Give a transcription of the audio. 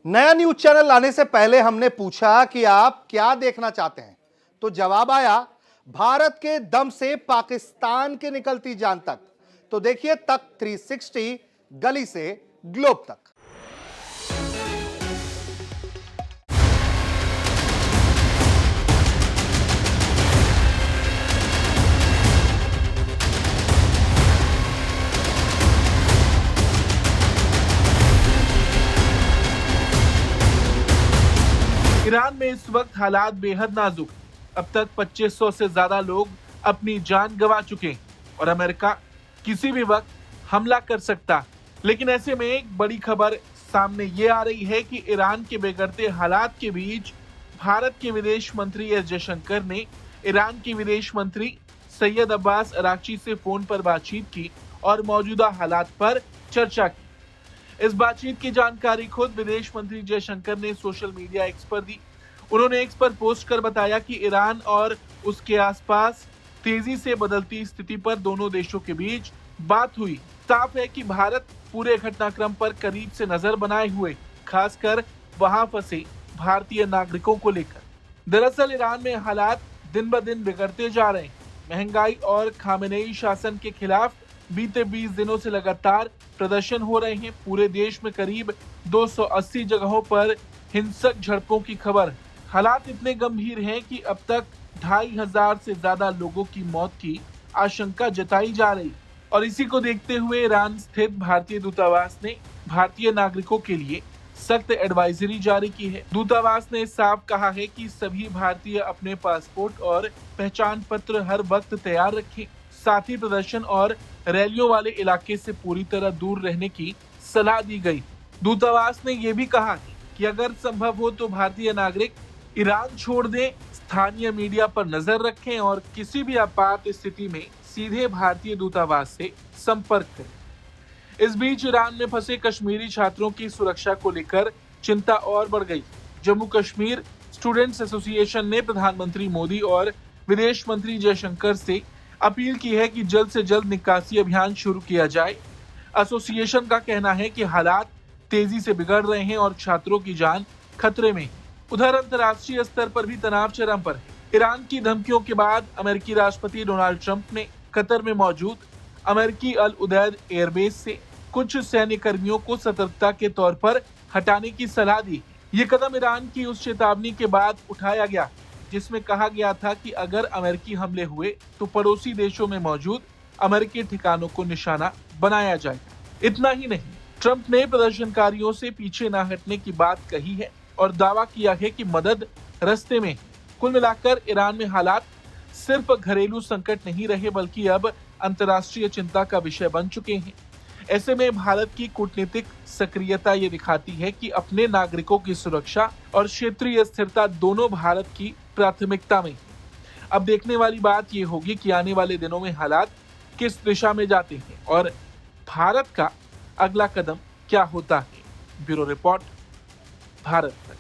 नया news channel लाने से पहले हमने पूछा कि आप क्या देखना चाहते हैं, तो जवाब आया भारत के दम से पाकिस्तान की निकलती जान तक। तो देखिए तक 360 गली से ग्लोब तक। ईरान में इस वक्त हालात बेहद नाजुक। अब तक 2500 से ज्यादा लोग अपनी जान गंवा चुके हैं और अमेरिका किसी भी वक्त हमला कर सकता। लेकिन ऐसे में एक बड़ी खबर सामने ये आ रही है कि ईरान के बिगड़ते हालात के बीच भारत के विदेश मंत्री एस जयशंकर ने ईरान के विदेश मंत्री सैयद अब्बास अराक्ची से फोन पर बातचीत की और मौजूदा हालात पर चर्चा की। इस बातचीत की जानकारी खुद विदेश मंत्री जयशंकर ने सोशल मीडिया एक्स पर दी। उन्होंने एक्स पर पोस्ट कर बताया कि ईरान और उसके आसपास तेजी से बदलती स्थिति पर दोनों देशों के बीच बात हुई। साफ है कि भारत पूरे घटनाक्रम पर करीब से नजर बनाए हुए, खासकर वहां फंसे भारतीय नागरिकों को लेकर। दरअसल ईरान में हालात दिन ब दिन बिगड़ते जा रहे हैं। महंगाई और खामेनेई शासन के खिलाफ बीते 20 दिनों से लगातार प्रदर्शन हो रहे हैं। पूरे देश में करीब 280 जगहों पर हिंसक झड़पों की खबर है। हालात इतने गंभीर हैं कि अब तक 2500 से ज्यादा लोगों की मौत की आशंका जताई जा रही। और इसी को देखते हुए ईरान स्थित भारतीय दूतावास ने भारतीय नागरिकों के लिए सख्त एडवाइजरी जारी की है। दूतावास ने साफ कहा है कि सभी भारतीय अपने पासपोर्ट और पहचान पत्र हर वक्त तैयार रखें। साथ ही प्रदर्शन और रैलियों वाले इलाके से पूरी तरह दूर रहने की सलाह दी गई। दूतावास ने यह भी कहा कि अगर संभव हो तो भारतीय नागरिक ईरान छोड़ दें, स्थानीय मीडिया पर नजर रखें और किसी भी आपात स्थिति में सीधे भारतीय दूतावास से संपर्क करें। इस बीच ईरान में फंसे कश्मीरी छात्रों की सुरक्षा को लेकर चिंता और बढ़ गई। जम्मू कश्मीर स्टूडेंट्स एसोसिएशन ने प्रधानमंत्री मोदी और विदेश मंत्री जयशंकर से अपील की है कि जल्द से जल्द निकासी अभियान शुरू किया जाए। एसोसिएशन का कहना है कि हालात तेजी से बिगड़ रहे हैं और छात्रों की जान खतरे में। उधर अंतर्राष्ट्रीय स्तर पर भी तनाव चरम पर है। ईरान की धमकियों के बाद अमेरिकी राष्ट्रपति डोनाल्ड ट्रंप ने कतर में मौजूद अमेरिकी अल उदैद एयरबेस से कुछ सैन्य कर्मियों को सतर्कता के तौर पर हटाने की सलाह दी। ये कदम ईरान की उस चेतावनी के बाद उठाया गया जिसमें कहा गया था कि अगर अमेरिकी हमले हुए तो पड़ोसी देशों में मौजूद अमेरिकी ठिकानों को निशाना बनाया जाएगा। इतना ही नहीं, ट्रंप ने प्रदर्शनकारियों से पीछे न हटने की बात कही है और दावा किया है कि मदद रास्ते में। कुल मिलाकर ईरान में हालात सिर्फ घरेलू संकट नहीं रहे बल्कि अब अंतर्राष्ट्रीय चिंता का विषय बन चुके हैं। ऐसे में भारत की कूटनीतिक सक्रियता ये दिखाती है कि अपने नागरिकों की सुरक्षा और क्षेत्रीय स्थिरता दोनों भारत की प्राथमिकता में। अब देखने वाली बात ये होगी कि आने वाले दिनों में हालात किस दिशा में जाते हैं और भारत का अगला कदम क्या होता है। ब्यूरो रिपोर्ट, भारत तक।